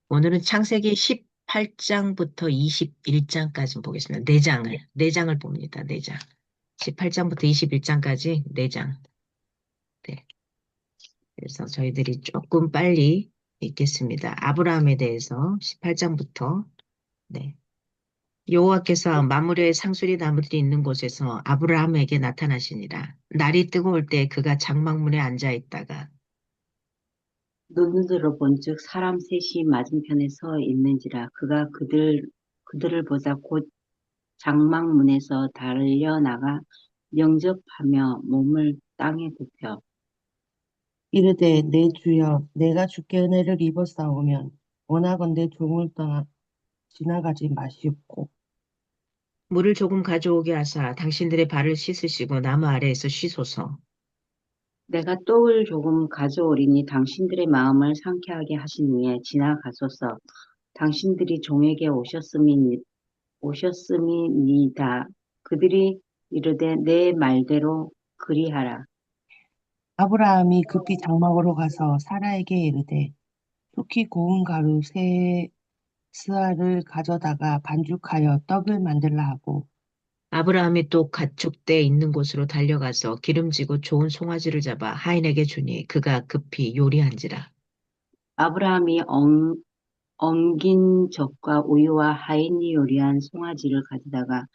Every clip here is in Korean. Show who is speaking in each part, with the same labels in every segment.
Speaker 1: 오늘은 창세기 18장부터 21장까지 보겠습니다. 네장을 봅니다. 네장 18장부터 21장까지 네장. 네. 그래서 저희들이 조금 빨리 읽겠습니다. 아브라함에 대해서 18장부터. 네. 여호와께서 마므르의 상수리 나무들이 있는 곳에서 아브라함에게 나타나시니라. 날이 뜨거울 때 그가 장막문에 앉아 있다가
Speaker 2: 눈을 들어본즉 사람 셋이 맞은편에 서 있는지라 그가 그들을 보자 곧 장막문에서 달려나가 영접하며 몸을 땅에 굽혀
Speaker 3: 이르되 내 주여 내가 주께 은혜를 입었사오면 원하건대 종을 떠나 지나가지 마시옵고
Speaker 1: 물을 조금 가져오게 하사 당신들의 발을 씻으시고 나무 아래에서 쉬소서.
Speaker 2: 내가 떡을 조금 가져오리니 당신들의 마음을 상쾌하게 하신 후에 지나가소서. 당신들이 종에게 오셨음이니이다. 그들이 이르되 내 말대로 그리하라.
Speaker 3: 아브라함이 급히 장막으로 가서 사라에게 이르되 속히 고운 가루 세 스아를 가져다가 반죽하여 떡을 만들라 하고
Speaker 1: 아브라함이 또 가축대 있는 곳으로 달려가서 기름지고 좋은 송아지를 잡아 하인에게 주니 그가 급히 요리한지라.
Speaker 2: 아브라함이 엉긴 젖과 우유와 하인이 요리한 송아지를 가져다가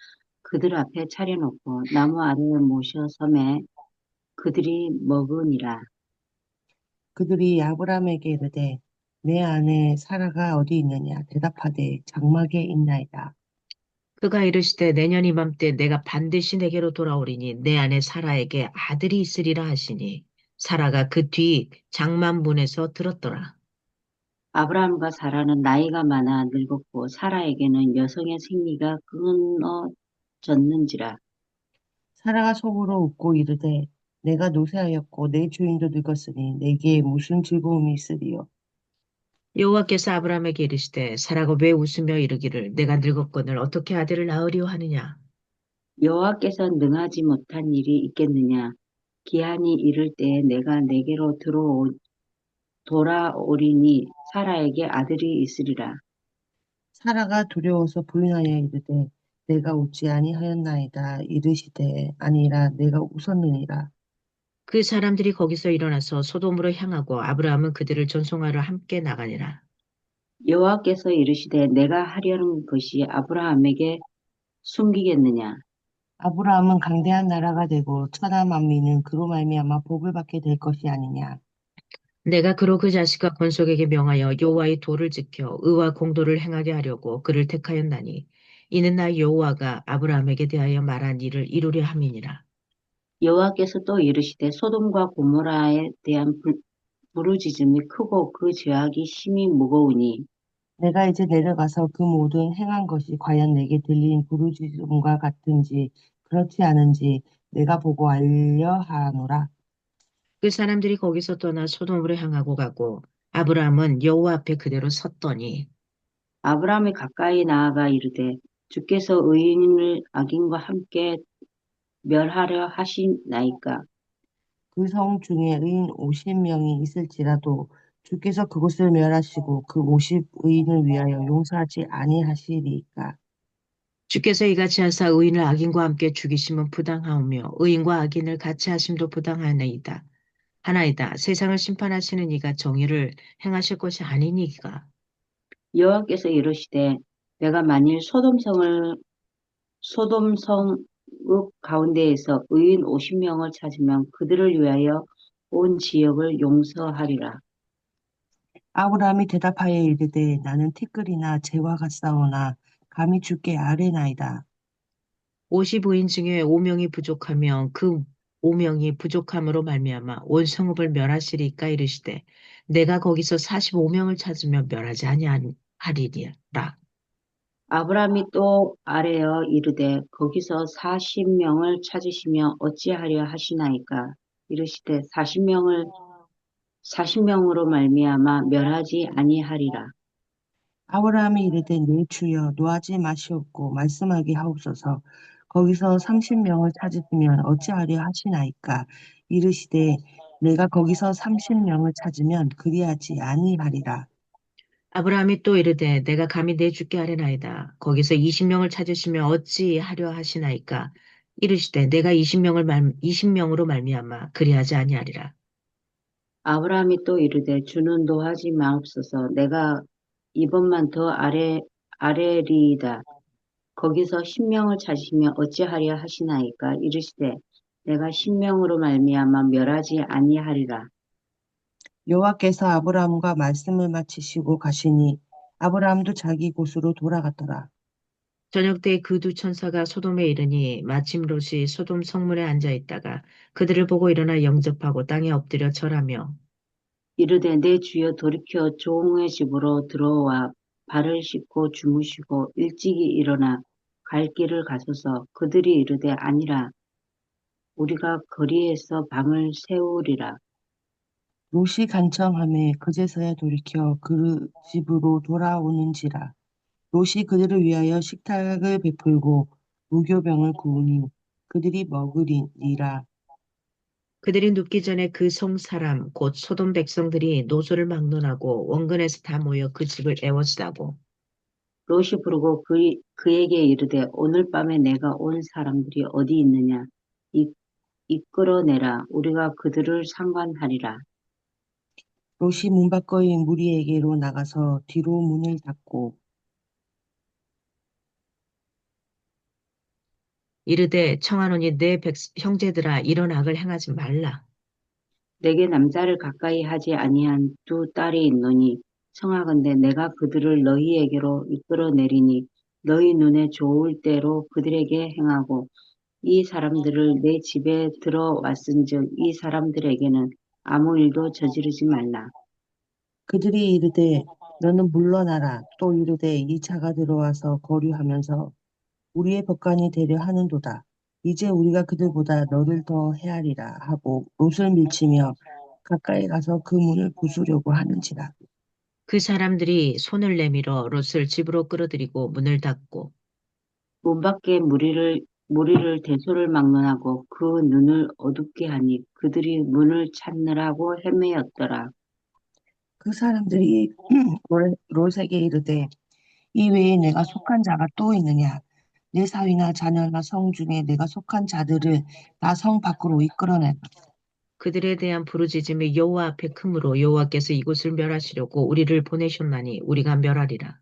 Speaker 2: 그들 앞에 차려놓고 나무 아래에 모셔 섬에 그들이 먹으니라.
Speaker 3: 그들이 아브라함에게 이르되 내 아내 사라가 어디 있느냐 대답하되 장막에 있나이다.
Speaker 1: 그가 이르시되 내년 이맘때 내가 반드시 내게로 돌아오리니 내 아내 사라에게 아들이 있으리라 하시니 사라가 그 뒤 장만문에서 들었더라.
Speaker 2: 아브라함과 사라는 나이가 많아 늙었고 사라에게는 여성의 생리가 끊어졌는지라.
Speaker 3: 사라가 속으로 웃고 이르되 내가 노쇠하였고 내 주인도 늙었으니 내게 무슨 즐거움이 있으리요.
Speaker 1: 여호와께서 아브라함에게 이르시되 사라가 왜 웃으며 이르기를 내가 늙었거늘 어떻게 아들을 낳으리오 하느냐.
Speaker 2: 여호와께서 능하지 못한 일이 있겠느냐. 기한이 이를 때에 내가 내게로 돌아오리니 사라에게 아들이 있으리라.
Speaker 3: 사라가 두려워서 부인하여 이르되 내가 웃지 아니하였나이다. 이르시되 아니라 내가 웃었느니라.
Speaker 1: 그 사람들이 거기서 일어나서 소돔으로 향하고 아브라함은 그들을 전송하러 함께 나가니라.
Speaker 2: 여호와께서 이르시되 내가 하려는 것이 아브라함에게 숨기겠느냐.
Speaker 3: 아브라함은 강대한 나라가 되고 천하 만민은 그로 말미암아 복을 받게 될 것이 아니냐.
Speaker 1: 내가 그로 그 자식과 건속에게 명하여 여호와의 도를 지켜 의와 공도를 행하게 하려고 그를 택하였나니 이는 나 여호와가 아브라함에게 대하여 말한 일을 이루려 함이니라.
Speaker 2: 여호와께서 또 이르시되 소돔과 고모라에 대한 부르짖음이 크고 그 죄악이 심히 무거우니
Speaker 3: 내가 이제 내려가서 그 모든 행한 것이 과연 내게 들린 부르짖음과 같은지 그렇지 않은지 내가 보고 알려하노라.
Speaker 1: 그 사람들이 거기서 떠나 소돔으로 향하고 가고 아브라함은 여호와 앞에 그대로 섰더니
Speaker 2: 아브라함이 가까이 나아가 이르되 주께서 의인을 악인과 함께 멸하려 하시나이까.
Speaker 3: 그 성 중에 의인 50명이 있을지라도 주께서 그곳을 멸하시고 그 50의인을 위하여 용서하지 아니하시리까.
Speaker 1: 주께서 이같이 하사 의인을 악인과 함께 죽이심은 부당하오며 의인과 악인을 같이 하심도 부당하나이다. 하나이다. 세상을 심판하시는 이가 정의를 행하실 것이 아니니까.
Speaker 2: 여호와께서 이르시되 내가 만일 소돔성읍 가운데에서 의인 50명을 찾으면 그들을 위하여 온 지역을 용서하리라.
Speaker 3: 아브라함이 대답하여 이르되 나는 티끌이나 재와 같사오나 감히 주께 아뢰나이다.
Speaker 1: 50의인 중에 5명이 부족하면 그 5명이 부족함으로 말미암아 온 성읍을 멸하시리까 이르시되 내가 거기서 45명을 찾으면 멸하지 아니하리라.
Speaker 2: 아브라함이 또 아뢰어 이르되 거기서 40명을 찾으시며 어찌하려 하시나이까. 이르시되 40명으로 말미암아 멸하지 아니하리라.
Speaker 3: 아브라함이 이르되 내 주여 노하지 마시옵고 말씀하게 하옵소서. 거기서 30명을 찾으시면 어찌하려 하시나이까. 이르시되 내가 거기서 30명을 찾으면 그리하지 아니하리라.
Speaker 1: 아브라함이 또 이르되 내가 감히 내 주께 아뢰나이다. 거기서 20명을 찾으시면 어찌 하려 하시나이까? 이르시되 내가 20명으로 말미암아 그리하지 아니하리라.
Speaker 2: 아브라함이 또 이르되 주는 노하지 마옵소서. 내가 이번만 더 아뢰리이다. 거기서 10명을 찾으시면 어찌하려 하시나이까? 이르시되 내가 10명으로 말미암아 멸하지 아니하리라.
Speaker 3: 여호와께서 아브라함과 말씀을 마치시고 가시니 아브라함도 자기 곳으로 돌아갔더라.
Speaker 1: 저녁 때 그 두 천사가 소돔에 이르니 마침 롯이 소돔 성문에 앉아 있다가 그들을 보고 일어나 영접하고 땅에 엎드려 절하며
Speaker 2: 이르되 내 주여 돌이켜 종의 집으로 들어와 발을 씻고 주무시고 일찍이 일어나 갈 길을 가소서. 그들이 이르되 아니라 우리가 거리에서 방을 세우리라.
Speaker 3: 롯이 간청하매 그제서야 돌이켜 그 집으로 돌아오는지라. 롯이 그들을 위하여 식탁을 베풀고 무교병을 구우니 그들이 먹으리니라.
Speaker 1: 그들이 눕기 전에 그 성 사람 곧 소돔 백성들이 노소를 막론하고 원근에서 다 모여 그 집을 애워싸고
Speaker 2: 롯이 부르고 그에게 이르되 오늘 밤에 내가 온 사람들이 어디 있느냐 이끌어내라. 우리가 그들을 상관하리라.
Speaker 3: 롯이 문 밖의 무리에게로 나가서 뒤로 문을 닫고
Speaker 1: 이르되 청하노니 내 형제들아 이런 악을 행하지 말라.
Speaker 2: 내게 남자를 가까이 하지 아니한 두 딸이 있노니 청하건대 내가 그들을 너희에게로 이끌어내리니 너희 눈에 좋을 대로 그들에게 행하고 이 사람들을 내 집에 들어왔은즉 이 사람들에게는 아무 일도 저지르지 말라.
Speaker 3: 그들이 이르되 너는 물러나라. 또 이르되 이 차가 들어와서 거류하면서 우리의 법관이 되려 하는도다. 이제 우리가 그들보다 너를 더 헤아리라 하고 롯을 밀치며 가까이 가서 그 문을 부수려고 하는지라.
Speaker 1: 그 사람들이 손을 내밀어 롯을 집으로 끌어들이고 문을 닫고
Speaker 2: 문 밖에 무리를 대소를 막론하고 그 눈을 어둡게 하니 그들이 문을 찾느라고 헤매었더라.
Speaker 3: 그 사람들이 롯에게 이르되 이 외에 내가 속한 자가 또 있느냐? 내 사위나 자녀나 성 중에 내가 속한 자들을 다 성 밖으로 이끌어내라.
Speaker 1: 그들에 대한 부르짖음이 여호와 앞에 크므로 여호와께서 이곳을 멸하시려고 우리를 보내셨나니 우리가 멸하리라.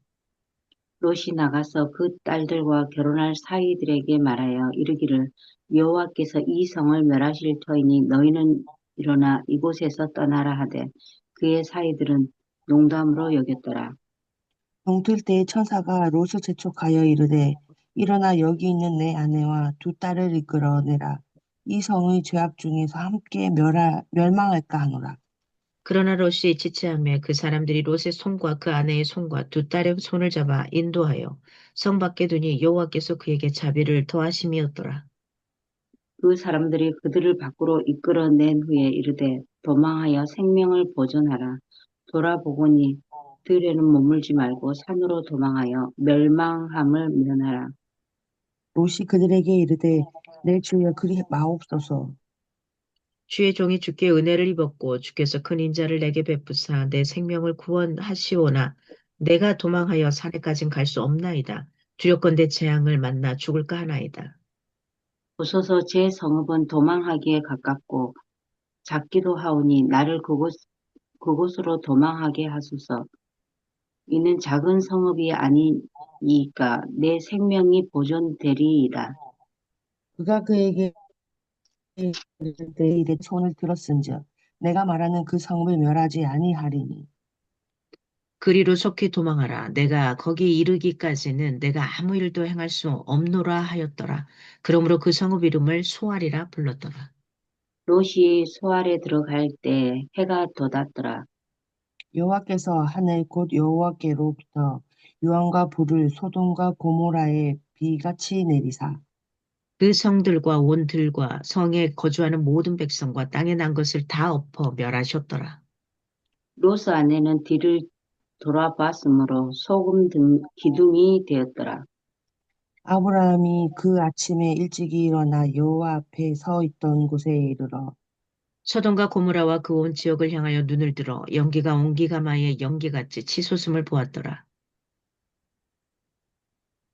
Speaker 2: 롯이 나가서 그 딸들과 결혼할 사위들에게 말하여 이르기를 여호와께서 이 성을 멸하실 터이니 너희는 일어나 이곳에서 떠나라 하되 그의 사위들은 농담으로 여겼더라.
Speaker 3: 동틀 때에 천사가 롯을 재촉하여 이르되 일어나 여기 있는 내 아내와 두 딸을 이끌어내라. 이 성의 죄악 중에서 함께 멸망할까 하노라.
Speaker 1: 그러나 롯이 지체하며 그 사람들이 롯의 손과 그 아내의 손과 두 딸의 손을 잡아 인도하여 성 밖에 두니 여호와께서 그에게 자비를 더하심이었더라.
Speaker 2: 그 사람들이 그들을 밖으로 이끌어낸 후에 이르되 도망하여 생명을 보존하라. 돌아보거니 들에는 머물지 말고 산으로 도망하여 멸망함을 면하라.
Speaker 3: 롯이 그들에게 이르되 내 주여 그리 마옵소서.
Speaker 1: 주의 종이 주께 은혜를 입었고 주께서 큰 인자를 내게 베푸사 내 생명을 구원하시오나 내가 도망하여 산에까진 갈 수 없나이다. 두렵건대 재앙을 만나 죽을까 하나이다.
Speaker 2: 보소서 제 성읍은 도망하기에 가깝고 작기도 하오니 나를 그곳으로 도망하게 하소서. 이는 작은 성읍이 아니니까 내 생명이 보존되리이다.
Speaker 3: 그가 그에게 이르되 이내 손을 들었은즉 내가 말하는 그 성을 멸하지 아니하리니.
Speaker 1: 그리로 속히 도망하라. 내가 거기 이르기까지는 내가 아무 일도 행할 수 없노라 하였더라. 그러므로 그 성읍 이름을 소알이라 불렀더라.
Speaker 2: 롯이 소알에 들어갈 때 해가 돋았더라.
Speaker 3: 여호와께서 하늘 곧 여호와께로부터 유황과 불을 소돔과 고모라에 비같이 내리사
Speaker 1: 그 성들과 원들과 성에 거주하는 모든 백성과 땅에 난 것을 다 엎어 멸하셨더라.
Speaker 2: 롯의 아내는 뒤를 돌아봤으므로 기둥이 되었더라.
Speaker 3: 아브라함이 그 아침에 일찍이 일어나 여호와 앞에 서 있던 곳에 이르러
Speaker 1: 소돔과 고모라와 그 온 지역을 향하여 눈을 들어 연기가 온기가마의 연기같이 치솟음을 보았더라.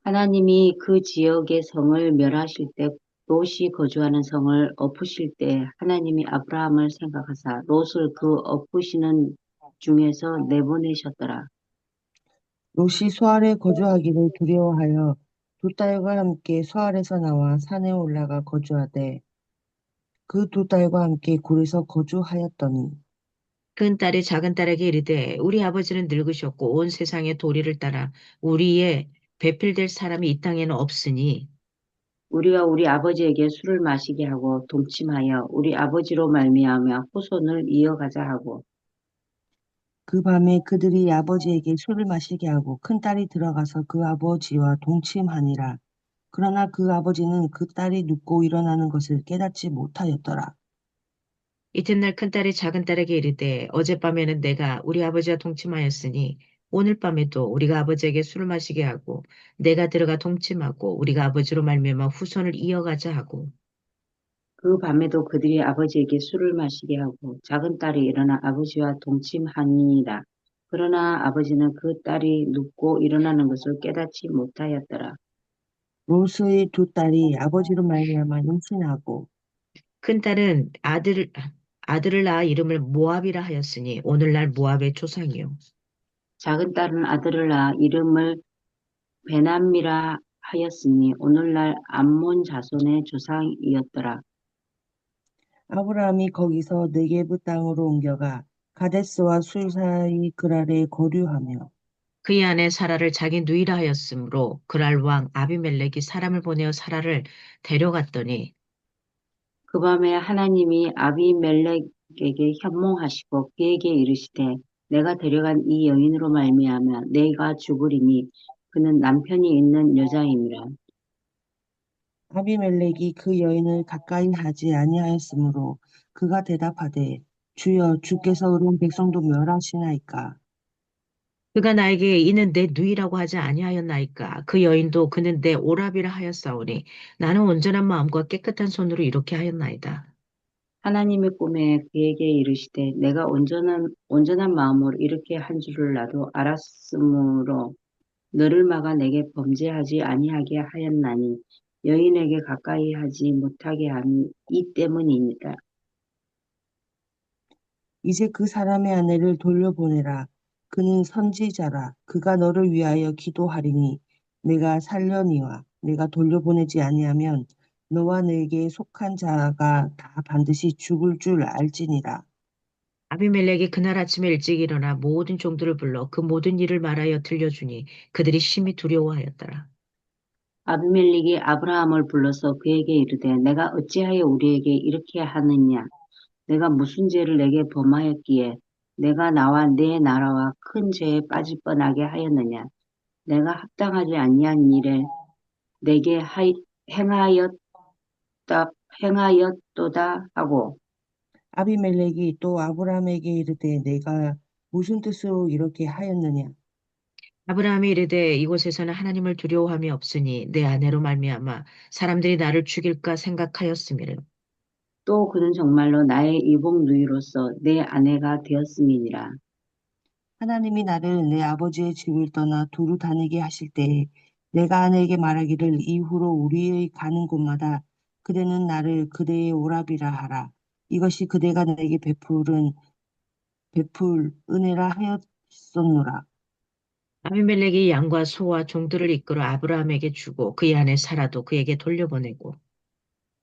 Speaker 2: 하나님이 그 지역의 성을 멸하실 때 롯이 거주하는 성을 엎으실 때 하나님이 아브라함을 생각하사 롯을 그 엎으시는 중에서 내보내셨더라.
Speaker 3: 롯이 소알에 거주하기를 두려워하여 두 딸과 함께 소알에서 나와 산에 올라가 거주하되 그 두 딸과 함께 굴에서 거주하였더니
Speaker 1: 큰 딸이 작은 딸에게 이르되 우리 아버지는 늙으셨고 온 세상의 도리를 따라 우리의 배필될 사람이 이 땅에는 없으니
Speaker 2: 우리가 우리 아버지에게 술을 마시게 하고 동침하여 우리 아버지로 말미암아 후손을 이어가자 하고
Speaker 3: 그 밤에 그들이 아버지에게 술을 마시게 하고 큰 딸이 들어가서 그 아버지와 동침하니라. 그러나 그 아버지는 그 딸이 눕고 일어나는 것을 깨닫지 못하였더라.
Speaker 1: 이튿날 큰딸이 작은딸에게 이르되 어젯밤에는 내가 우리 아버지와 동침하였으니 오늘 밤에도 우리가 아버지에게 술을 마시게 하고 내가 들어가 동침하고 우리가 아버지로 말미암아 후손을 이어가자 하고
Speaker 2: 그 밤에도 그들이 아버지에게 술을 마시게 하고 작은 딸이 일어나 아버지와 동침하니라. 그러나 아버지는 그 딸이 눕고 일어나는 것을 깨닫지 못하였더라.
Speaker 3: 롯의 두 딸이 아버지로 말미암아 임신하고
Speaker 1: 큰딸은 아들을 낳아 이름을 모압이라 하였으니 오늘날 모압의 조상이요.
Speaker 2: 작은 딸은 아들을 낳아 이름을 베남이라 하였으니 오늘날 암몬 자손의 조상이었더라.
Speaker 3: 아브라함이 거기서 네게브 땅으로 옮겨가 가데스와 술 사이 그랄에 거류하며
Speaker 1: 그의 아내 사라를 자기 누이라 하였으므로 그랄 왕 아비멜렉이 사람을 보내어 사라를 데려갔더니
Speaker 2: 그 밤에 하나님이 아비멜렉에게 현몽하시고 그에게 이르시되 내가 데려간 이 여인으로 말미암아 내가 죽으리니 그는 남편이 있는 여자이니라.
Speaker 3: 아비멜렉이 그 여인을 가까이 하지 아니하였으므로 그가 대답하되 주여 주께서 의로운 백성도 멸하시나이까.
Speaker 1: 그가 나에게 이는 내 누이라고 하지 아니하였나이까. 그 여인도 그는 내 오랍이라 하였사오니 나는 온전한 마음과 깨끗한 손으로 이렇게 하였나이다.
Speaker 2: 하나님의 꿈에 그에게 이르시되 내가 온전한 마음으로 이렇게 한 줄을 나도 알았으므로 너를 막아 내게 범죄하지 아니하게 하였나니 여인에게 가까이 하지 못하게 함이 이 때문이니라.
Speaker 3: 이제 그 사람의 아내를 돌려보내라. 그는 선지자라. 그가 너를 위하여 기도하리니 내가 살려니와 내가 돌려보내지 아니하면 너와 내게 속한 자가 다 반드시 죽을 줄 알지니라.
Speaker 1: 아비멜렉이 그날 아침에 일찍 일어나 모든 종들을 불러 그 모든 일을 말하여 들려주니 그들이 심히 두려워하였더라.
Speaker 2: 아비멜렉이 아브라함을 불러서 그에게 이르되 내가 어찌하여 우리에게 이렇게 하느냐 내가 무슨 죄를 내게 범하였기에 내가 나와 내 나라와 큰 죄에 빠질 뻔하게 하였느냐 내가 합당하지 아니한 일에 내게 행하였다 행하였도다 하고
Speaker 3: 아비멜렉이 또 아브라함에게 이르되 내가 무슨 뜻으로 이렇게 하였느냐.
Speaker 1: 아브라함이 이르되 이곳에서는 하나님을 두려워함이 없으니 내 아내로 말미암아 사람들이 나를 죽일까 생각하였음이라.
Speaker 2: 또 그는 정말로 나의 이복 누이로서 내 아내가 되었음이니라.
Speaker 3: 하나님이 나를 내 아버지의 집을 떠나 두루 다니게 하실 때에 내가 아내에게 말하기를 이후로 우리의 가는 곳마다 그대는 나를 그대의 오랍이라 하라. 이것이 그대가 내게 베풀 은혜라 하였었노라.
Speaker 1: 아비멜렉이 양과 소와 종들을 이끌어 아브라함에게 주고 그의 아내 사라도 그에게 돌려보내고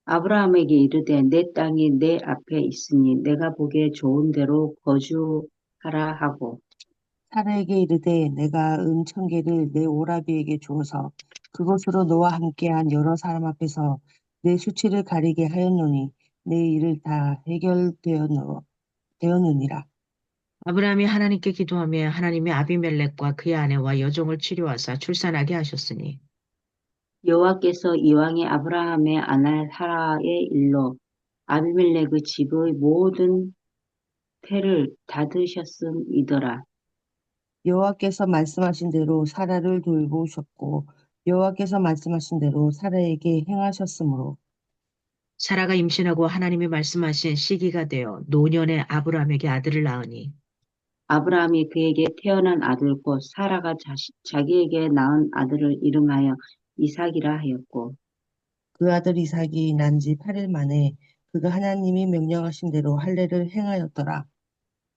Speaker 2: 아브라함에게 이르되 내 땅이 내 앞에 있으니 내가 보기에 좋은 대로 거주하라 하고
Speaker 3: 사라에게 이르되 내가 은 1,000개를 내 오라비에게 주어서 그것으로 너와 함께한 여러 사람 앞에서 내 수치를 가리게 하였노니 내 일을 다 되었느니라.
Speaker 1: 아브라함이 하나님께 기도하며 하나님이 아비멜렉과 그의 아내와 여종을 치료하사 출산하게 하셨으니
Speaker 2: 여호와께서 이왕에 아브라함의 아내 사라의 일로 아비멜렉의 집의 모든 태를 닫으셨음이더라.
Speaker 3: 여호와께서 말씀하신 대로 사라를 돌보셨고 여호와께서 말씀하신 대로 사라에게 행하셨으므로
Speaker 1: 사라가 임신하고 하나님이 말씀하신 시기가 되어 노년의 아브라함에게 아들을 낳으니
Speaker 2: 아브라함이 그에게 태어난 아들 곧 사라가 자기에게 낳은 아들을 이름하여 이삭이라 하였고
Speaker 3: 그 아들 이삭이 난지 8일 만에 그가 하나님이 명령하신 대로 할례를 행하였더라.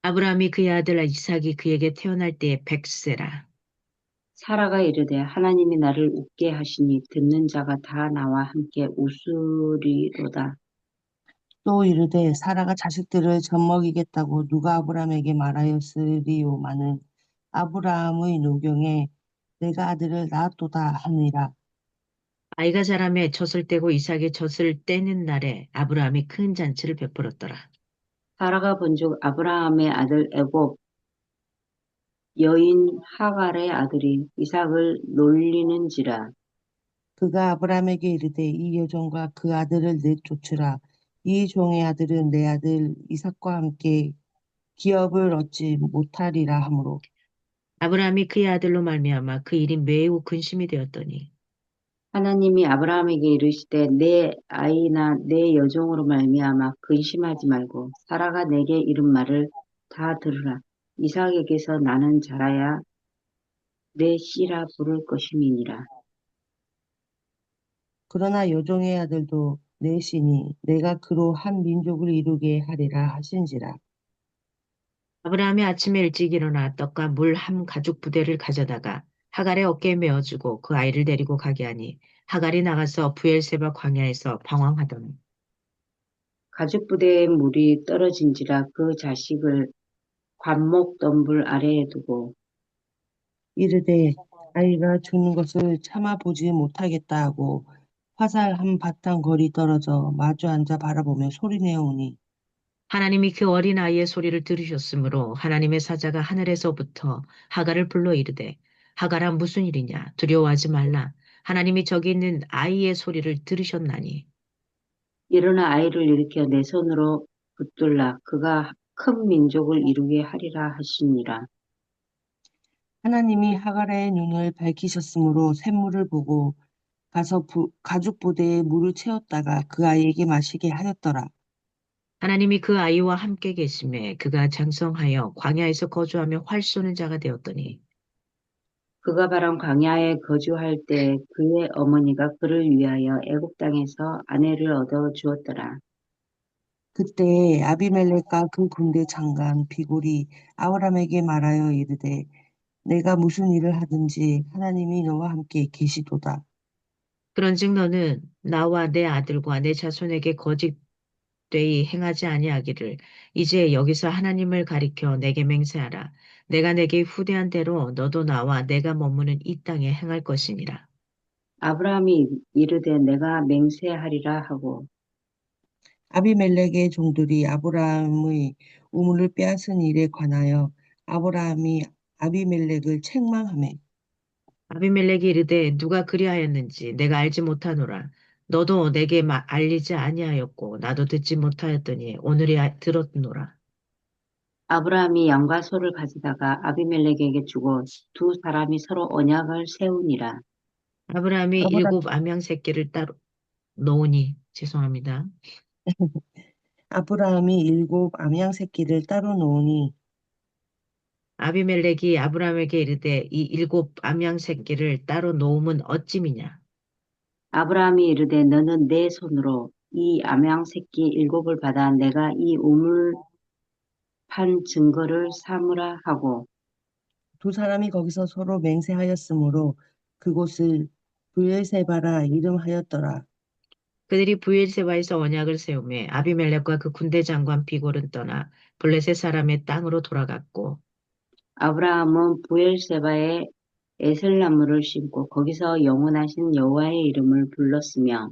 Speaker 1: 아브라함이 그의 아들 이삭이 그에게 태어날 때에 100세라.
Speaker 2: 사라가 이르되 하나님이 나를 웃게 하시니 듣는 자가 다 나와 함께 웃으리로다.
Speaker 3: 또 이르되 사라가 자식들을 젖먹이겠다고 누가 아브라함에게 말하였으리요마는 아브라함의 노경에 내가 아들을 낳았도다 하니라.
Speaker 1: 아이가 자라매 젖을 떼고 이삭이 젖을 떼는 날에 아브라함이 큰 잔치를 베풀었더라.
Speaker 2: 사라가 본즉 아브라함의 아들 애곱 여인 하갈의 아들이 이삭을 놀리는지라.
Speaker 3: 그가 아브라함에게 이르되 이 여종과 그 아들을 내쫓으라. 이 종의 아들은 내 아들 이삭과 함께 기업을 얻지 못하리라 하므로
Speaker 1: 아브라함이 그의 아들로 말미암아 그 일이 매우 근심이 되었더니
Speaker 2: 하나님이 아브라함에게 이르시되 내 아이나 내 여종으로 말미암아 근심하지 말고 사라가 내게 이른 말을 다 들으라. 이삭에게서 나는 자라야 내 씨라 부를 것임이니라.
Speaker 3: 그러나 여종의 아들도 내 신이 내가 그로 한 민족을 이루게 하리라 하신지라.
Speaker 1: 아브라함이 아침에 일찍 일어나 떡과 물 한 가죽 부대를 가져다가 하갈의 어깨에 메어주고 그 아이를 데리고 가게 하니 하갈이 나가서 부엘세바 광야에서 방황하더니
Speaker 2: 가죽부대에 물이 떨어진지라 그 자식을 관목 덤불 아래에 두고
Speaker 3: 이르되 아이가 죽는 것을 참아보지 못하겠다 하고 화살 한 바탕 거리 떨어져 마주 앉아 바라보며 소리내오니
Speaker 1: 하나님이 그 어린 아이의 소리를 들으셨으므로 하나님의 사자가 하늘에서부터 하갈을 불러 이르되 하갈아 무슨 일이냐 두려워하지 말라 하나님이 저기 있는 아이의 소리를 들으셨나니
Speaker 2: 일어나 아이를 일으켜 내 손으로 붙들라 그가 큰 민족을 이루게 하리라 하시니라.
Speaker 3: 하나님이 하갈의 눈을 밝히셨으므로 샘물을 보고 가서 가죽 부대에 물을 채웠다가 그 아이에게 마시게 하였더라.
Speaker 1: 하나님이 그 아이와 함께 계심에 그가 장성하여 광야에서 거주하며 활 쏘는 자가 되었더니
Speaker 2: 그가 바람 광야에 거주할 때 그의 어머니가 그를 위하여 애굽 땅에서 아내를 얻어 주었더라.
Speaker 3: 그때 아비멜렉과 그 군대 장관 비골이 아브람에게 말하여 이르되 내가 무슨 일을 하든지 하나님이 너와 함께 계시도다.
Speaker 1: 그런즉 너는 나와 내 아들과 내 자손에게 거짓되이 행하지 아니하기를 이제 여기서 하나님을 가리켜 내게 맹세하라. 내가 내게 후대한 대로 너도 나와 내가 머무는 이 땅에 행할 것이니라.
Speaker 2: 아브라함이 이르되 내가 맹세하리라 하고
Speaker 3: 아비멜렉의 종들이 아브라함의 우물을 빼앗은 일에 관하여 아브라함이 아비멜렉을 책망하매
Speaker 1: 아비멜렉이 이르되 누가 그리하였는지 내가 알지 못하노라. 너도 내게 알리지 아니하였고 나도 듣지 못하였더니 오늘이 들었노라.
Speaker 2: 아브라함이 양과 소를 가져다가 아비멜렉에게 주고 두 사람이 서로 언약을 세우니라.
Speaker 1: 아브라함이
Speaker 3: 아브라,
Speaker 1: 일곱 암양 새끼를 따로 놓으니 죄송합니다.
Speaker 3: 아브라함이 일곱 암양 새끼를 따로 놓으니
Speaker 1: 아비멜렉이 아브라함에게 이르되 이 일곱 암양 새끼를 따로 놓음은 어찌미냐.
Speaker 2: 아브라함이 이르되 너는 내 손으로 이 암양 새끼 일곱을 받아 내가 이 우물 판 증거를 삼으라 하고
Speaker 3: 두 사람이 거기서 서로 맹세하였으므로 그곳을 브엘세바라 이름하였더라.
Speaker 1: 그들이 부엘세바에서 언약을 세우매 아비멜렉과 그 군대 장관 비골은 떠나 블레셋 사람의 땅으로 돌아갔고
Speaker 2: 아브라함은 부엘세바에 에셀나무를 심고 거기서 영원하신 여호와의 이름을 불렀으며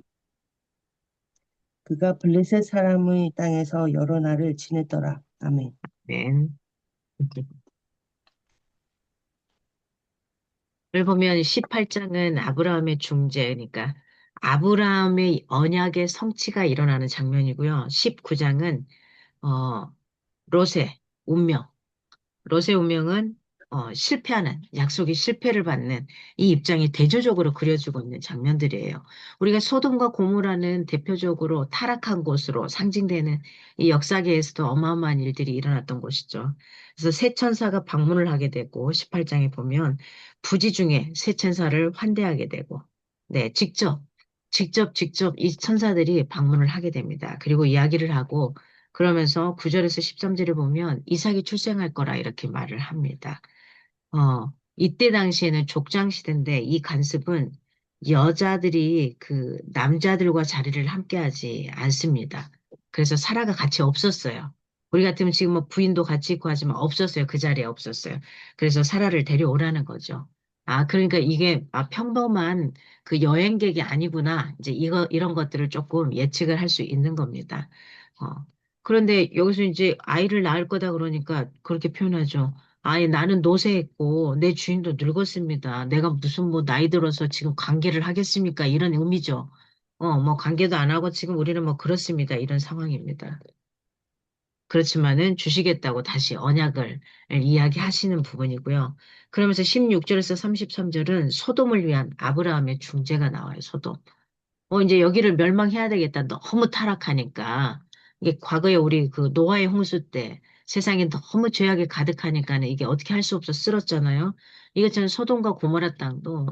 Speaker 3: 그가 블레셋 사람의 땅에서 여러 날을 지냈더라. 아멘.
Speaker 1: 맨. 를 보면 18장은 아브라함의 중재니까 아브라함의 언약의 성취가 일어나는 장면이고요. 19장은 롯의 운명. 롯의 운명은 실패하는, 약속이 실패를 받는 이 입장이 대조적으로 그려지고 있는 장면들이에요. 우리가 소돔과 고모라는 대표적으로 타락한 곳으로 상징되는 이 역사계에서도 어마어마한 일들이 일어났던 곳이죠. 그래서 새 천사가 방문을 하게 되고 18장에 보면 부지 중에 새 천사를 환대하게 되고 네, 직접 이 천사들이 방문을 하게 됩니다. 그리고 이야기를 하고 그러면서 9절에서 13절에 보면 이삭이 출생할 거라 이렇게 말을 합니다. 이때 당시에는 족장 시대인데 이 관습은 여자들이 그 남자들과 자리를 함께하지 않습니다. 그래서 사라가 같이 없었어요. 우리 같으면 지금 뭐 부인도 같이 있고 하지만 없었어요. 그 자리에 없었어요. 그래서 사라를 데려오라는 거죠. 아, 그러니까 이게 평범한 그 여행객이 아니구나. 이제 이런 것들을 조금 예측을 할 수 있는 겁니다. 어. 그런데 여기서 이제 아이를 낳을 거다 그러니까 그렇게 표현하죠. 아니, 나는 노쇠했고, 내 주인도 늙었습니다. 내가 무슨 뭐 나이 들어서 지금 관계를 하겠습니까? 이런 의미죠. 뭐 관계도 안 하고 지금 우리는 뭐 그렇습니다. 이런 상황입니다. 그렇지만은 주시겠다고 다시 언약을 이야기하시는 부분이고요. 그러면서 16절에서 33절은 소돔을 위한 아브라함의 중재가 나와요. 소돔. 이제 여기를 멸망해야 되겠다. 너무 타락하니까. 이게 과거에 우리 그 노아의 홍수 때 세상이 너무 죄악이 가득하니까는 이게 어떻게 할 수 없어 쓸었잖아요. 이것처럼 소돔과 고모라 땅도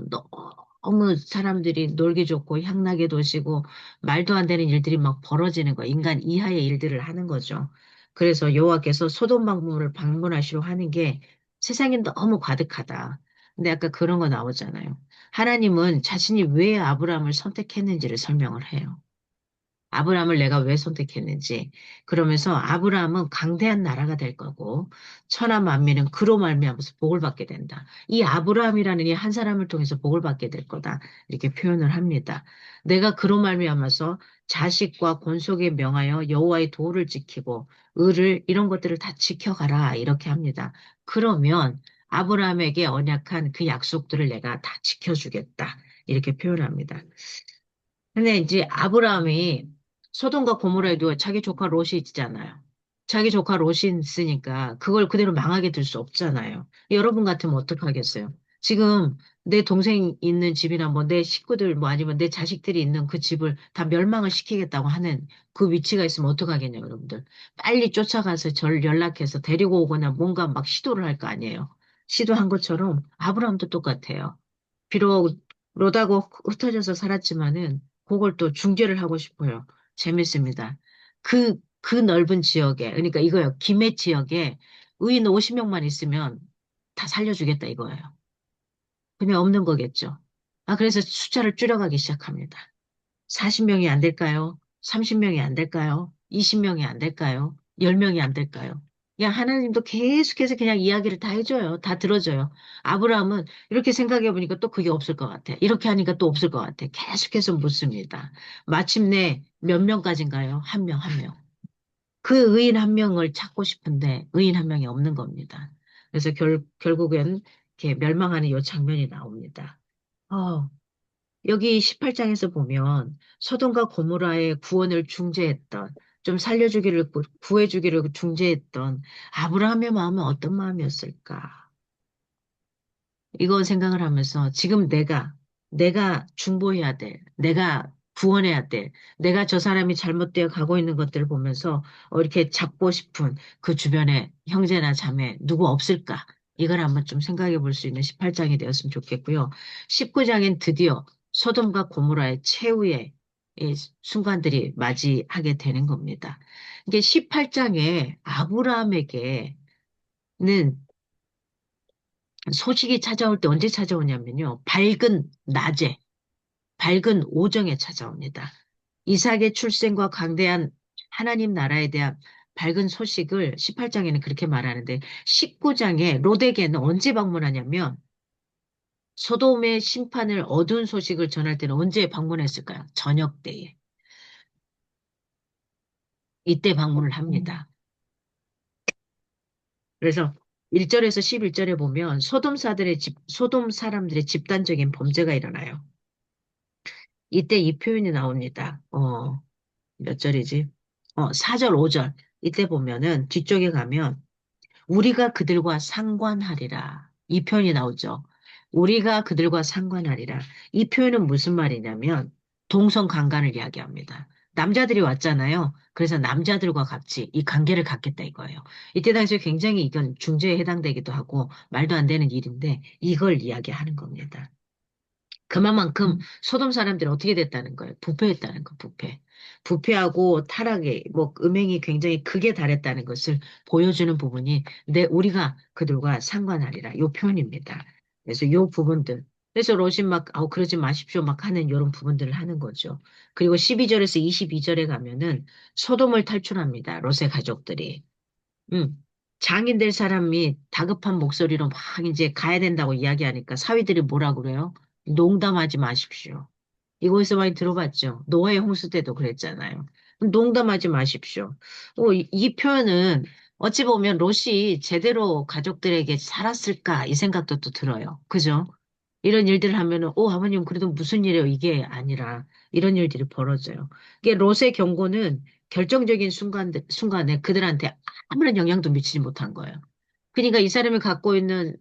Speaker 1: 너무 사람들이 놀기 좋고 향락의 도시고 말도 안 되는 일들이 막 벌어지는 거야. 인간 이하의 일들을 하는 거죠. 그래서 여호와께서 소돔 방문을 방문하시려 하는 게 세상이 너무 가득하다. 근데 아까 그런 거 나오잖아요. 하나님은 자신이 왜 아브라함을 선택했는지를 설명을 해요. 아브라함을 내가 왜 선택했는지. 그러면서 아브라함은 강대한 나라가 될 거고 천하 만민은 그로 말미암아서 복을 받게 된다. 이 아브라함이라는 이 한 사람을 통해서 복을 받게 될 거다. 이렇게 표현을 합니다. 내가 그로 말미암아서 자식과 권속에 명하여 여호와의 도를 지키고 의를 이런 것들을 다 지켜가라. 이렇게 합니다. 그러면 아브라함에게 언약한 그 약속들을 내가 다 지켜주겠다. 이렇게 표현합니다. 근데 이제 아브라함이 소돔과 고모라에도 자기 조카 롯이 있잖아요. 자기 조카 롯이 있으니까 그걸 그대로 망하게 둘 수 없잖아요. 여러분 같으면 어떡하겠어요? 지금 내 동생 있는 집이나 뭐 내 식구들 뭐 아니면 내 자식들이 있는 그 집을 다 멸망을 시키겠다고 하는 그 위치가 있으면 어떡하겠냐, 여러분들. 빨리 쫓아가서 저를 연락해서 데리고 오거나 뭔가 막 시도를 할 거 아니에요. 시도한 것처럼 아브라함도 똑같아요. 비록 롯하고 흩어져서 살았지만은 그걸 또 중재를 하고 싶어요. 재밌습니다. 그 넓은 지역에, 그러니까 이거요. 김해 지역에 의인 50명만 있으면 다 살려주겠다 이거예요. 그냥 없는 거겠죠. 아, 그래서 숫자를 줄여가기 시작합니다. 40명이 안 될까요? 30명이 안 될까요? 20명이 안 될까요? 10명이 안 될까요? 그냥 하나님도 계속해서 그냥 이야기를 다 해줘요. 다 들어줘요. 아브라함은 이렇게 생각해 보니까 또 그게 없을 것 같아. 이렇게 하니까 또 없을 것 같아. 계속해서 묻습니다. 마침내 몇 명까지인가요? 한 명, 한 명. 그 의인 한 명을 찾고 싶은데 의인 한 명이 없는 겁니다. 그래서 결국엔 이렇게 멸망하는 이 장면이 나옵니다. 어, 여기 18장에서 보면 서돈과 고모라의 구원을 중재했던, 좀 살려주기를, 구해주기를 중재했던 아브라함의 마음은 어떤 마음이었을까? 이거 생각을 하면서 지금 내가 중보해야 돼. 내가 구원해야 돼. 내가 저 사람이 잘못되어 가고 있는 것들을 보면서 이렇게 잡고 싶은 그 주변에 형제나 자매 누구 없을까? 이걸 한번 좀 생각해 볼 수 있는 18장이 되었으면 좋겠고요. 19장엔 드디어 소돔과 고모라의 최후의 이 순간들이 맞이하게 되는 겁니다. 이게 18장에 아브라함에게는 소식이 찾아올 때 언제 찾아오냐면요. 밝은 오정에 찾아옵니다. 이삭의 출생과 강대한 하나님 나라에 대한 밝은 소식을 18장에는 그렇게 말하는데 19장에 롯에게는 언제 방문하냐면 소돔의 심판을 어두운 소식을 전할 때는 언제 방문했을까요? 저녁 때에. 이때 방문을 합니다. 그래서 1절에서 11절에 보면 소돔 사람들의 집단적인 범죄가 일어나요. 이때 이 표현이 나옵니다. 몇 절이지? 4절, 5절. 이때 보면은 뒤쪽에 가면 우리가 그들과 상관하리라. 이 표현이 나오죠. 우리가 그들과 상관하리라. 이 표현은 무슨 말이냐면 동성간간을 이야기합니다. 남자들이 왔잖아요. 그래서 남자들과 같이 이 관계를 갖겠다 이거예요. 이때 당시에 굉장히 이건 중죄에 해당되기도 하고 말도 안 되는 일인데 이걸 이야기하는 겁니다. 그만큼 소돔 사람들이 어떻게 됐다는 거예요? 부패했다는 거, 부패. 부패하고 타락에, 뭐, 음행이 굉장히 극에 달했다는 것을 보여주는 부분이 우리가 그들과 상관하리라. 요 표현입니다. 그래서 요 부분들. 그래서 로신 막, 그러지 마십시오. 막 하는 이런 부분들을 하는 거죠. 그리고 12절에서 22절에 가면은 소돔을 탈출합니다. 롯의 가족들이. 음. 장인 될 사람이 다급한 목소리로 막 이제 가야 된다고 이야기하니까 사위들이 뭐라 그래요? 농담하지 마십시오. 이거에서 많이 들어봤죠? 노아의 홍수 때도 그랬잖아요. 농담하지 마십시오. 이 표현은 어찌 보면 롯이 제대로 가족들에게 살았을까 이 생각도 또 들어요. 그죠? 이런 일들을 하면은, 아버님, 그래도 무슨 일이에요? 이게 아니라, 이런 일들이 벌어져요. 이게 롯의 경고는 결정적인 순간에 그들한테 아무런 영향도 미치지 못한 거예요. 그러니까 이 사람이 갖고 있는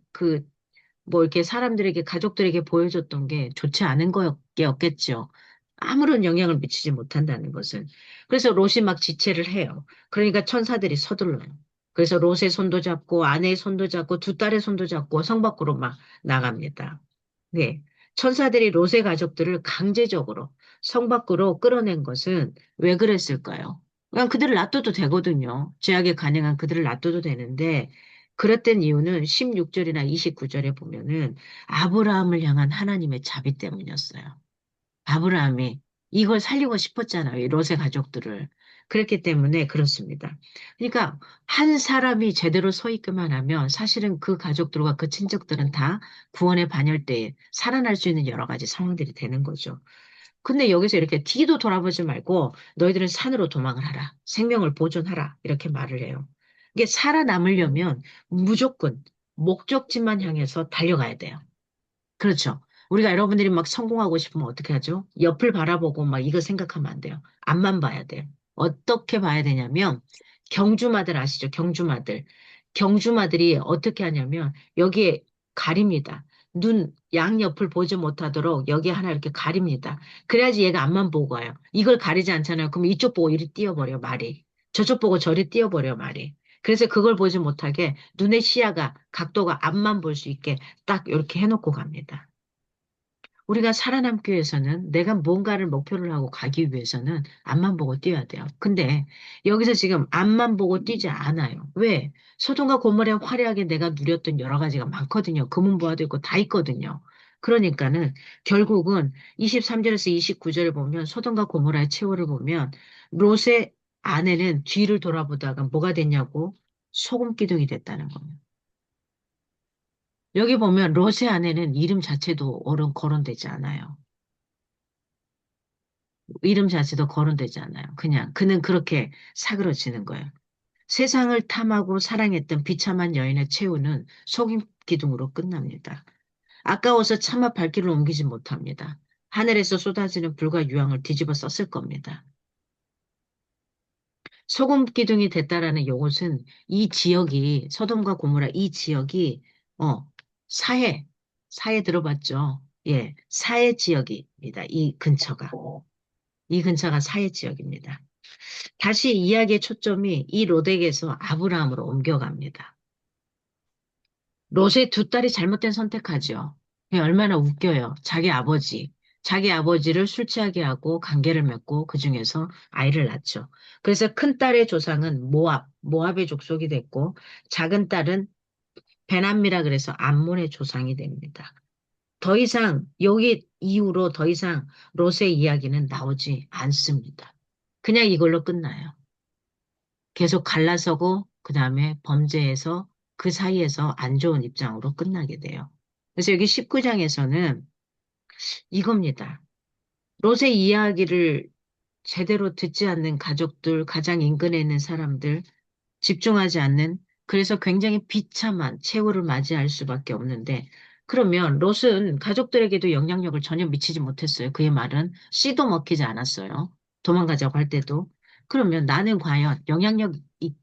Speaker 1: 뭐 이렇게 사람들에게, 가족들에게 보여줬던 게 좋지 않은 거였겠죠. 아무런 영향을 미치지 못한다는 것은. 그래서 롯이 막 지체를 해요. 그러니까 천사들이 서둘러요. 그래서 롯의 손도 잡고 아내의 손도 잡고 두 딸의 손도 잡고 성 밖으로 막 나갑니다. 네. 천사들이 롯의 가족들을 강제적으로 성 밖으로 끌어낸 것은 왜 그랬을까요? 그냥 그들을 놔둬도 되거든요. 죄악에 간행한 그들을 놔둬도 되는데, 그랬던 이유는 16절이나 29절에 보면은 아브라함을 향한 하나님의 자비 때문이었어요. 아브라함이 이걸 살리고 싶었잖아요. 이 롯의 가족들을. 그렇기 때문에 그렇습니다. 그러니까 한 사람이 제대로 서 있기만 하면 사실은 그 가족들과 그 친척들은 다 구원의 반열대에 살아날 수 있는 여러 가지 상황들이 되는 거죠. 근데 여기서 이렇게 뒤도 돌아보지 말고 너희들은 산으로 도망을 하라. 생명을 보존하라. 이렇게 말을 해요. 이게 살아남으려면 무조건 목적지만 향해서 달려가야 돼요. 그렇죠. 우리가 여러분들이 막 성공하고 싶으면 어떻게 하죠? 옆을 바라보고 막 이거 생각하면 안 돼요. 앞만 봐야 돼요. 어떻게 봐야 되냐면 경주마들 아시죠? 경주마들. 경주마들이 어떻게 하냐면 여기에 가립니다. 양옆을 보지 못하도록 여기 하나 이렇게 가립니다. 그래야지 얘가 앞만 보고 가요. 이걸 가리지 않잖아요. 그럼 이쪽 보고 이리 뛰어버려, 말이. 저쪽 보고 저리 뛰어버려, 말이. 그래서 그걸 보지 못하게 눈의 시야가, 각도가 앞만 볼 수 있게 딱 이렇게 해놓고 갑니다. 우리가 살아남기 위해서는 내가 뭔가를 목표를 하고 가기 위해서는 앞만 보고 뛰어야 돼요. 근데 여기서 지금 앞만 보고 뛰지 않아요. 왜? 소돔과 고모라 화려하게 내가 누렸던 여러 가지가 많거든요. 금은보화도 있고 다 있거든요. 그러니까는 결국은 23절에서 29절을 보면 소돔과 고모라의 최후를 보면 롯의 아내는 뒤를 돌아보다가 뭐가 됐냐고 소금 기둥이 됐다는 겁니다. 여기 보면 롯의 아내는 이름 자체도 거론되지 않아요. 이름 자체도 거론되지 않아요. 그냥 그는 그렇게 사그러지는 거예요. 세상을 탐하고 사랑했던 비참한 여인의 최후는 속임 기둥으로 끝납니다. 아까워서 차마 발길을 옮기지 못합니다. 하늘에서 쏟아지는 불과 유황을 뒤집어 썼을 겁니다. 소금 기둥이 됐다라는 요것은 이 지역이 소돔과 고모라 이 지역이 어 사해 들어봤죠? 예, 사해 지역입니다. 이 근처가 사해 지역입니다. 다시 이야기의 초점이 이 롯에게서 아브라함으로 옮겨갑니다. 롯의 두 딸이 잘못된 선택하죠. 얼마나 웃겨요. 자기 아버지를 술 취하게 하고 관계를 맺고 그중에서 아이를 낳죠. 그래서 큰 딸의 조상은 모압의 족속이 됐고 작은 딸은 베남미라 그래서 암몬의 조상이 됩니다. 더 이상 여기 이후로 더 이상 롯의 이야기는 나오지 않습니다. 그냥 이걸로 끝나요. 계속 갈라서고 그다음에 범죄에서 그 사이에서 안 좋은 입장으로 끝나게 돼요. 그래서 여기 19장에서는 이겁니다. 롯의 이야기를 제대로 듣지 않는 가족들, 가장 인근에 있는 사람들, 집중하지 않는, 그래서 굉장히 비참한 최후를 맞이할 수밖에 없는데, 그러면 롯은 가족들에게도 영향력을 전혀 미치지 못했어요. 그의 말은 씨도 먹히지 않았어요. 도망가자고 할 때도. 그러면 나는 과연 영향력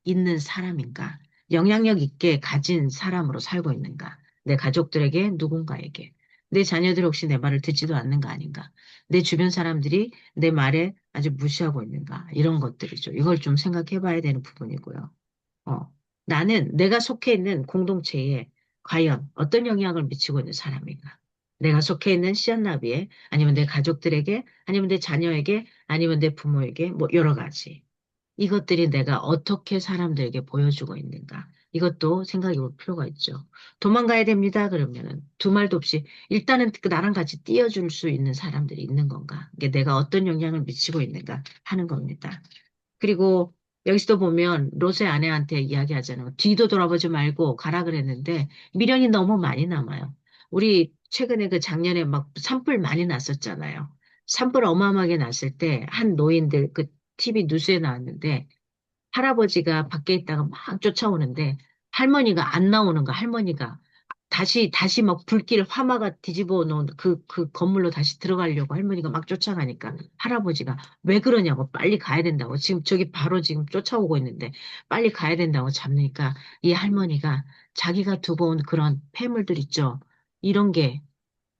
Speaker 1: 있는 사람인가? 영향력 있게 가진 사람으로 살고 있는가? 내 가족들에게, 누군가에게. 내 자녀들이 혹시 내 말을 듣지도 않는 거 아닌가? 내 주변 사람들이 내 말에 아주 무시하고 있는가? 이런 것들이죠. 이걸 좀 생각해 봐야 되는 부분이고요. 어, 나는 내가 속해 있는 공동체에 과연 어떤 영향을 미치고 있는 사람인가? 내가 속해 있는 씨앗나비에, 아니면 내 가족들에게, 아니면 내 자녀에게, 아니면 내 부모에게, 뭐 여러 가지. 이것들이 내가 어떻게 사람들에게 보여주고 있는가. 이것도 생각해 볼 필요가 있죠. 도망가야 됩니다. 그러면은 두 말도 없이 일단은 그 나랑 같이 뛰어줄 수 있는 사람들이 있는 건가. 이게 내가 어떤 영향을 미치고 있는가 하는 겁니다. 그리고 여기서도 보면 롯의 아내한테 이야기하잖아요. 뒤도 돌아보지 말고 가라 그랬는데 미련이 너무 많이 남아요. 우리 최근에 그 작년에 막 산불 많이 났었잖아요. 산불 어마어마하게 났을 때 한 노인들 그 TV 뉴스에 나왔는데 할아버지가 밖에 있다가 막 쫓아오는데 할머니가 안 나오는 거 할머니가 다시 막 불길 화마가 뒤집어 놓은 그 건물로 다시 들어가려고 할머니가 막 쫓아가니까 할아버지가 왜 그러냐고 빨리 가야 된다고 지금 저기 바로 지금 쫓아오고 있는데 빨리 가야 된다고 잡으니까 이 할머니가 자기가 두고 온 그런 폐물들 있죠. 이런 게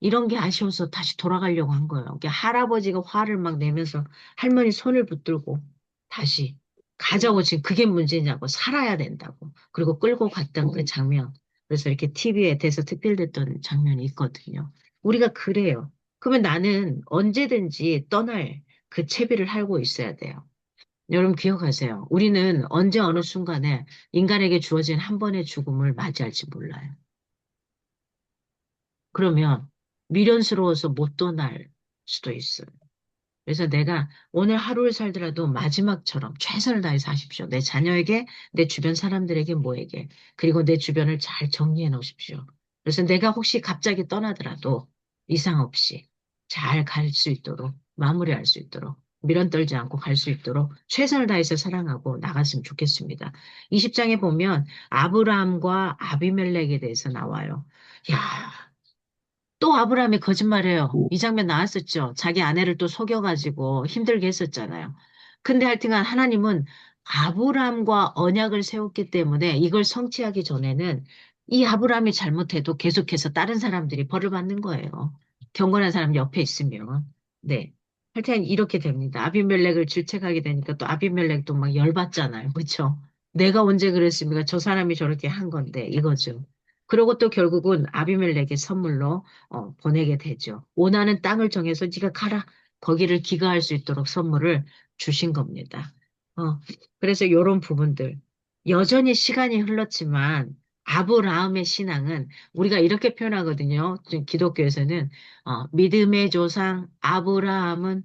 Speaker 1: 이런 게 아쉬워서 다시 돌아가려고 한 거예요. 그러니까 할아버지가 화를 막 내면서 할머니 손을 붙들고 다시 가자고 지금 그게 문제냐고 살아야 된다고. 그리고 끌고 갔던 그 장면. 그래서 이렇게 TV에 대해서 특별됐던 장면이 있거든요. 우리가 그래요. 그러면 나는 언제든지 떠날 그 채비를 하고 있어야 돼요. 여러분 기억하세요. 우리는 언제 어느 순간에 인간에게 주어진 한 번의 죽음을 맞이할지 몰라요. 그러면 미련스러워서 못 떠날 수도 있어요. 그래서 내가 오늘 하루를 살더라도 마지막처럼 최선을 다해서 사십시오. 내 자녀에게, 내 주변 사람들에게, 뭐에게. 그리고 내 주변을 잘 정리해 놓으십시오. 그래서 내가 혹시 갑자기 떠나더라도 이상 없이 잘 갈 수 있도록, 마무리할 수 있도록, 미련 떨지 않고 갈 수 있도록 최선을 다해서 사랑하고 나갔으면 좋겠습니다. 20장에 보면 아브라함과 아비멜렉에 대해서 나와요. 야, 또 아브라함이 거짓말해요. 이 장면 나왔었죠. 자기 아내를 또 속여가지고 힘들게 했었잖아요. 근데 하여튼간 하나님은 아브라함과 언약을 세웠기 때문에 이걸 성취하기 전에는 이 아브라함이 잘못해도 계속해서 다른 사람들이 벌을 받는 거예요. 경건한 사람 옆에 있으면. 네. 하여튼 이렇게 됩니다. 아비멜렉을 질책하게 되니까 또 아비멜렉도 막 열받잖아요. 그렇죠? 내가 언제 그랬습니까? 저 사람이 저렇게 한 건데 이거죠. 그리고 또 결국은 아비멜렉의 선물로 보내게 되죠. 원하는 땅을 정해서 네가 가라. 거기를 기거할 수 있도록 선물을 주신 겁니다. 어, 그래서 이런 부분들. 여전히 시간이 흘렀지만 아브라함의 신앙은 우리가 이렇게 표현하거든요. 지금 기독교에서는 믿음의 조상 아브라함은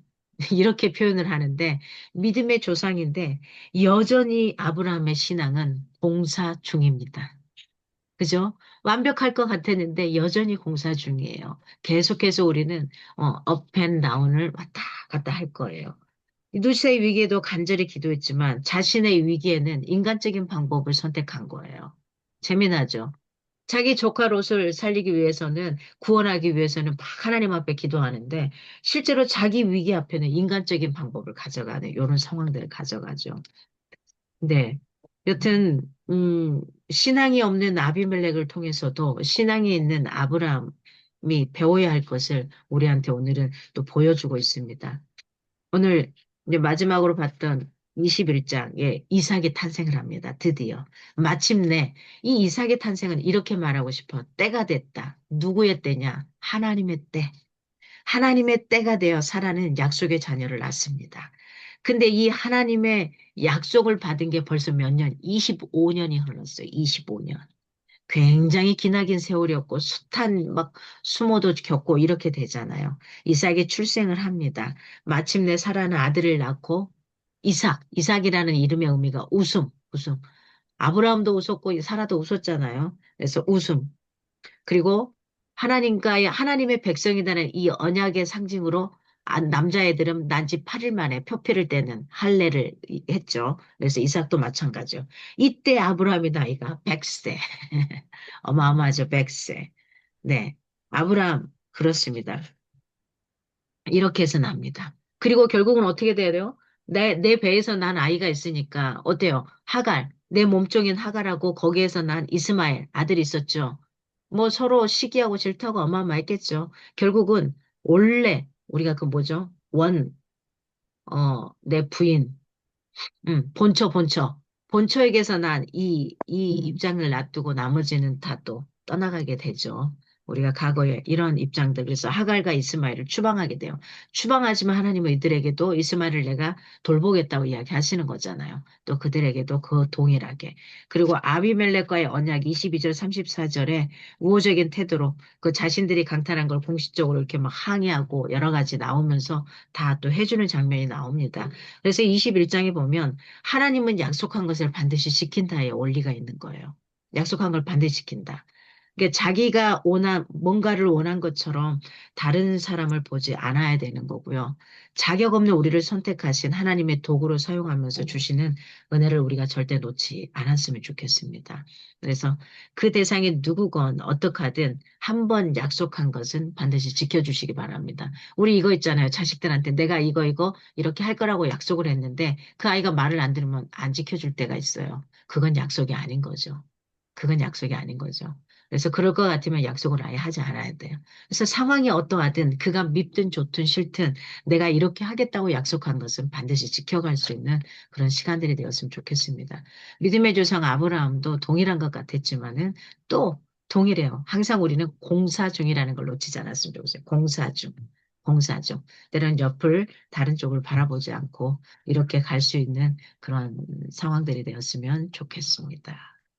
Speaker 1: 이렇게 표현을 하는데 믿음의 조상인데 여전히 아브라함의 신앙은 봉사 중입니다. 그죠? 완벽할 것 같았는데 여전히 공사 중이에요. 계속해서 우리는 업앤 다운을 왔다 갔다 할 거예요. 누시의 위기에도 간절히 기도했지만 자신의 위기에는 인간적인 방법을 선택한 거예요. 재미나죠? 자기 조카 롯을 살리기 위해서는 구원하기 위해서는 막 하나님 앞에 기도하는데 실제로 자기 위기 앞에는 인간적인 방법을 가져가는 이런 상황들을 가져가죠. 네. 여튼, 신앙이 없는 아비멜렉을 통해서도 신앙이 있는 아브라함이 배워야 할 것을 우리한테 오늘은 또 보여주고 있습니다. 오늘 이제 마지막으로 봤던 21장에 이삭이 탄생을 합니다. 드디어. 마침내 이 이삭의 탄생은 이렇게 말하고 싶어. 때가 됐다. 누구의 때냐? 하나님의 때. 하나님의 때가 되어 사라는 약속의 자녀를 낳습니다. 근데 이 하나님의 약속을 받은 게 벌써 몇 년? 25년이 흘렀어요. 25년. 굉장히 기나긴 세월이었고 숱한 막 수모도 겪고 이렇게 되잖아요. 이삭이 출생을 합니다. 마침내 사라는 아들을 낳고 이삭이라는 이름의 의미가 웃음. 아브라함도 웃었고 사라도 웃었잖아요. 그래서 웃음. 그리고 하나님과의 하나님의 백성이라는 이 언약의 상징으로 남자애들은 난지 8일 만에 표피를 떼는 할례를 했죠. 그래서 이삭도 마찬가지요. 이때 아브라함의 나이가 100세. 어마어마하죠, 100세. 네. 아브라함, 그렇습니다. 이렇게 해서 납니다. 그리고 결국은 어떻게 돼야 돼요? 내 배에서 난 아이가 있으니까, 어때요? 하갈. 내 몸종인 하갈하고 거기에서 난 이스마엘 아들이 있었죠. 뭐 서로 시기하고 질투하고 어마어마했겠죠. 결국은 원래 우리가 그 뭐죠? 내 부인, 본처에게서 난 이 입장을 놔두고 나머지는 다 또 떠나가게 되죠. 우리가 과거에 이런 입장들, 그래서 하갈과 이스마엘을 추방하게 돼요. 추방하지만 하나님은 이들에게도 이스마엘을 내가 돌보겠다고 이야기하시는 거잖아요. 또 그들에게도 그 동일하게. 그리고 아비멜렉과의 언약 22절, 34절에 우호적인 태도로 그 자신들이 강탈한 걸 공식적으로 이렇게 막 항의하고 여러 가지 나오면서 다 또 해주는 장면이 나옵니다. 그래서 21장에 보면 하나님은 약속한 것을 반드시 지킨다의 원리가 있는 거예요. 약속한 걸 반드시 지킨다. 그러니까 자기가 뭔가를 원한 것처럼 다른 사람을 보지 않아야 되는 거고요. 자격 없는 우리를 선택하신 하나님의 도구로 사용하면서 주시는 은혜를 우리가 절대 놓지 않았으면 좋겠습니다. 그래서 그 대상이 누구건 어떡하든 한 번 약속한 것은 반드시 지켜주시기 바랍니다. 우리 이거 있잖아요. 자식들한테 내가 이거 이렇게 할 거라고 약속을 했는데 그 아이가 말을 안 들으면 안 지켜줄 때가 있어요. 그건 약속이 아닌 거죠. 그건 약속이 아닌 거죠. 그래서 그럴 것 같으면 약속을 아예 하지 않아야 돼요. 그래서 상황이 어떠하든 그가 밉든 좋든 싫든 내가 이렇게 하겠다고 약속한 것은 반드시 지켜갈 수 있는 그런 시간들이 되었으면 좋겠습니다. 믿음의 조상 아브라함도 동일한 것 같았지만은 또 동일해요. 항상 우리는 공사 중이라는 걸 놓치지 않았으면 좋겠어요. 공사 중. 공사 중. 때로는 옆을 다른 쪽을 바라보지 않고 이렇게 갈 수 있는 그런 상황들이 되었으면 좋겠습니다.